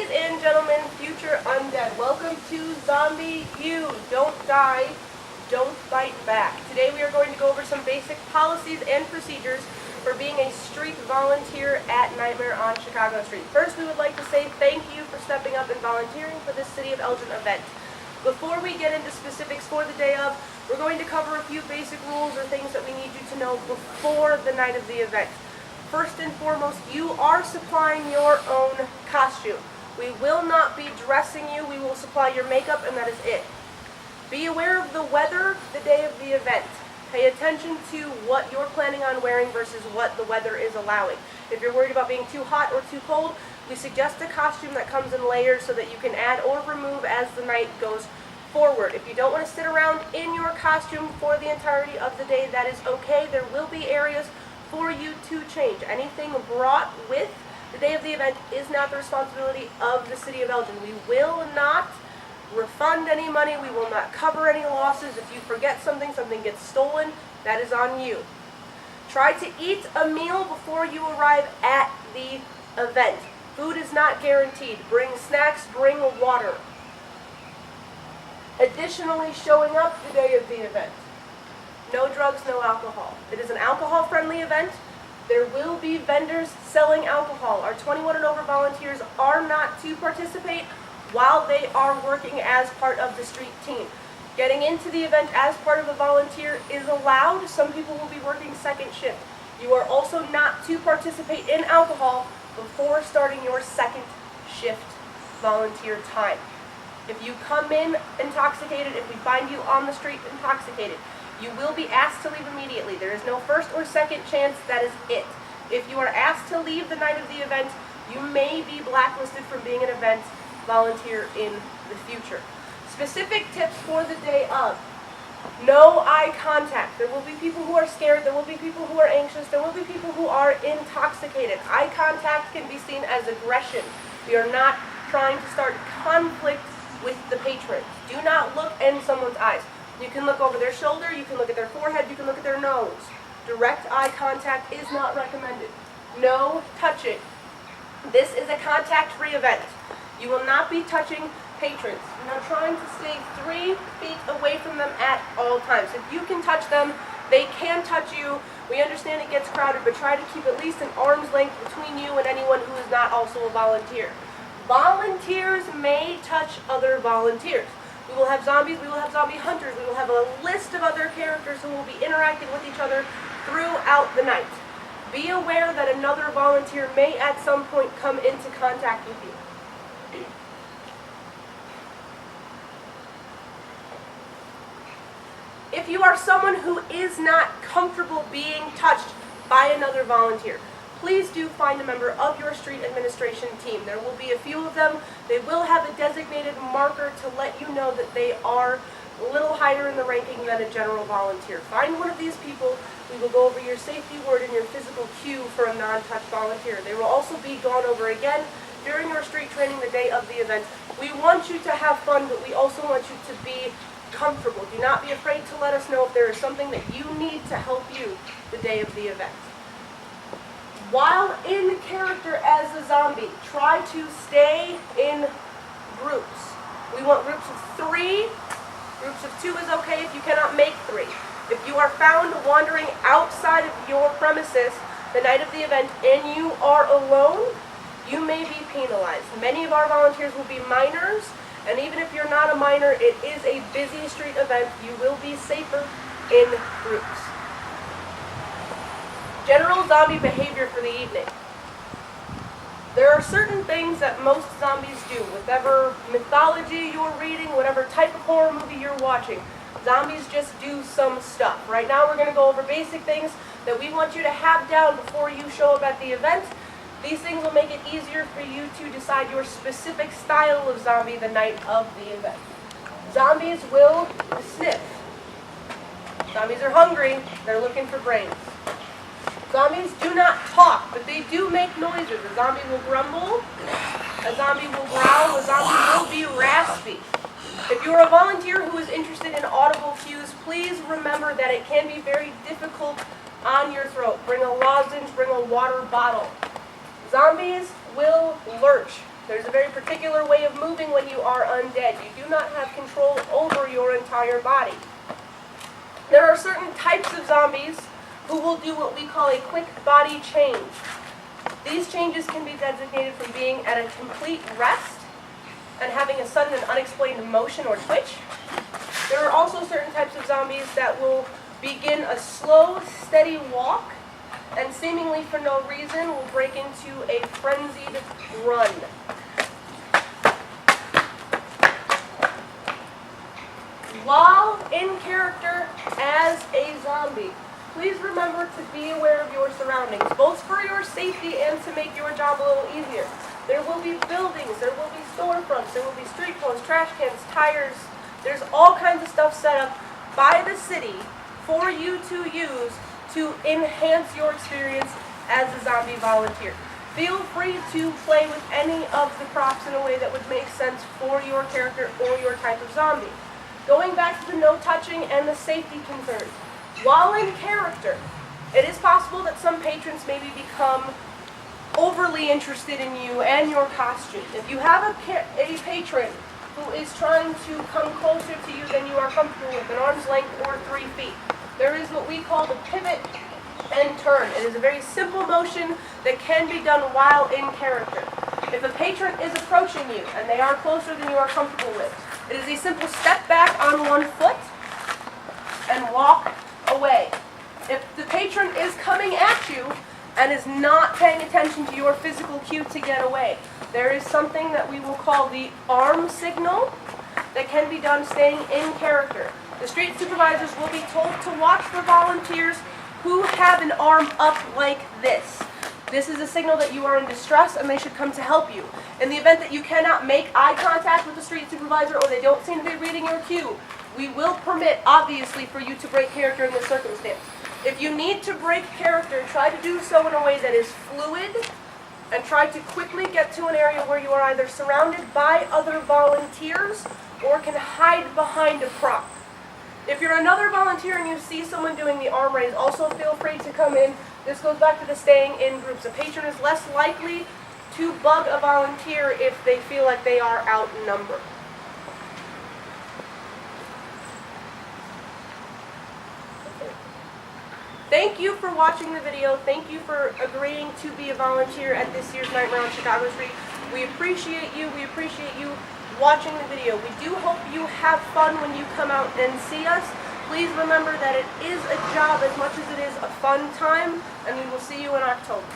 Ladies and gentlemen, future undead, welcome to Zombie U. Don't die, don't fight back. Today we are going to go over some basic policies and procedures for being a street volunteer at Nightmare on Chicago Street. First, we would like to say thank you for stepping up and volunteering for this City of Elgin event. Before we get into specifics for the day of, we're going to cover a few basic rules or things that we need you to know before the night of the event. First and foremost, you are supplying your own costume. We will not be dressing you, we will supply your makeup, and that is it. Be aware of the weather the day of the event. Pay attention to what you're planning on wearing versus what the weather is allowing. If you're worried about being too hot or too cold, we suggest a costume that comes in layers so that you can add or remove as the night goes forward. If you don't want to sit around in your costume for the entirety of the day, that is okay. There will be areas for you to change. Anything brought with the day of the event is not the responsibility of the City of Elgin. We will not refund any money. We will not cover any losses. If you forget something, something gets stolen, that is on you. Try to eat a meal before you arrive at the event. Food is not guaranteed. Bring snacks, bring water. Additionally, showing up the day of the event. No drugs, no alcohol. It is an alcohol-friendly event. There will be vendors selling alcohol. Our 21 and over volunteers are not to participate while they are working as part of the street team. Getting into the event as part of a volunteer is allowed. Some people will be working second shift. You are also not to participate in alcohol before starting your second shift volunteer time. If you come in intoxicated, if we find you on the street intoxicated, you will be asked to leave immediately. There is no first or second chance. That is it. If you are asked to leave the night of the event, you may be blacklisted from being an event volunteer in the future. Specific tips for the day of. No eye contact. There will be people who are scared. There will be people who are anxious. There will be people who are intoxicated. Eye contact can be seen as aggression. We are not trying to start conflict with the patrons. Do not look in someone's eyes. You can look over their shoulder, you can look at their forehead, you can look at their nose. Direct eye contact is not recommended. No touching. This is a contact-free event. You will not be touching patrons. You are trying to stay 3 feet away from them at all times. If you can touch them, they can touch you. We understand it gets crowded, but try to keep at least an arm's length between you and anyone who is not also a volunteer. Volunteers may touch other volunteers. We will have zombies, we will have zombie hunters, we will have a list of other characters who will be interacting with each other throughout the night. Be aware that another volunteer may at some point come into contact with you. If you are someone who is not comfortable being touched by another volunteer, please do find a member of your street administration team. There will be a few of them. They will have a designated marker to let you know that they are a little higher in the ranking than a general volunteer. Find one of these people. We will go over your safety word and your physical cue for a non-touch volunteer. They will also be gone over again during your street training the day of the event. We want you to have fun, but we also want you to be comfortable. Do not be afraid to let us know if there is something that you need to help you the day of the event. While in character as a zombie, try to stay in groups. We want groups of 3. Groups of 2 is okay if you cannot make 3. If you are found wandering outside of your premises the night of the event and you are alone, you may be penalized. Many of our volunteers will be minors, and even if you're not a minor, it is a busy street event. You will be safer in groups. General zombie behavior for the evening. There are certain things that most zombies do. Whatever mythology you're reading, whatever type of horror movie you're watching, zombies just do some stuff. Right now we're going to go over basic things that we want you to have down before you show up at the event. These things will make it easier for you to decide your specific style of zombie the night of the event. Zombies will sniff. Zombies are hungry. They're looking for brains. Zombies do not talk, but they do make noises. A zombie will grumble, a zombie will growl, a zombie will be raspy. If you're a volunteer who is interested in audible cues, please remember that it can be very difficult on your throat. Bring a lozenge, bring a water bottle. Zombies will lurch. There's a very particular way of moving when you are undead. You do not have control over your entire body. There are certain types of zombies who will do what we call a quick body change. These changes can be designated from being at a complete rest and having a sudden and unexplained motion or twitch. There are also certain types of zombies that will begin a slow, steady walk and seemingly for no reason will break into a frenzied run. While in character as a zombie, please remember to be aware of your surroundings, both for your safety and to make your job a little easier. There will be buildings, there will be storefronts, there will be street posts, trash cans, tires. There's all kinds of stuff set up by the city for you to use to enhance your experience as a zombie volunteer. Feel free to play with any of the props in a way that would make sense for your character or your type of zombie. Going back to the no touching and the safety concerns. While in character, it is possible that some patrons maybe become overly interested in you and your costume. If you have a patron who is trying to come closer to you than you are comfortable with, an arm's length or 3 feet, there is what we call the pivot and turn. It is a very simple motion that can be done while in character. If a patron is approaching you and they are closer than you are comfortable with, it is a simple step back on 1 foot and walk away. If the patron is coming at you and is not paying attention to your physical cue to get away, there is something that we will call the arm signal that can be done staying in character. The street supervisors will be told to watch for volunteers who have an arm up like this. This is a signal that you are in distress and they should come to help you. In the event that you cannot make eye contact with the street supervisor or they don't seem to be reading your cue, we will permit, obviously, for you to break character in this circumstance. If you need to break character, try to do so in a way that is fluid and try to quickly get to an area where you are either surrounded by other volunteers or can hide behind a prop. If you're another volunteer and you see someone doing the arm raise, also feel free to come in. This goes back to the staying in groups. A patron is less likely to bug a volunteer if they feel like they are outnumbered. Thank you for watching the video. Thank you for agreeing to be a volunteer at this year's Nightmare on Chicago Street. We appreciate you. We appreciate you watching the video. We do hope you have fun when you come out and see us. Please remember that it is a job as much as it is a fun time, and we will see you in October.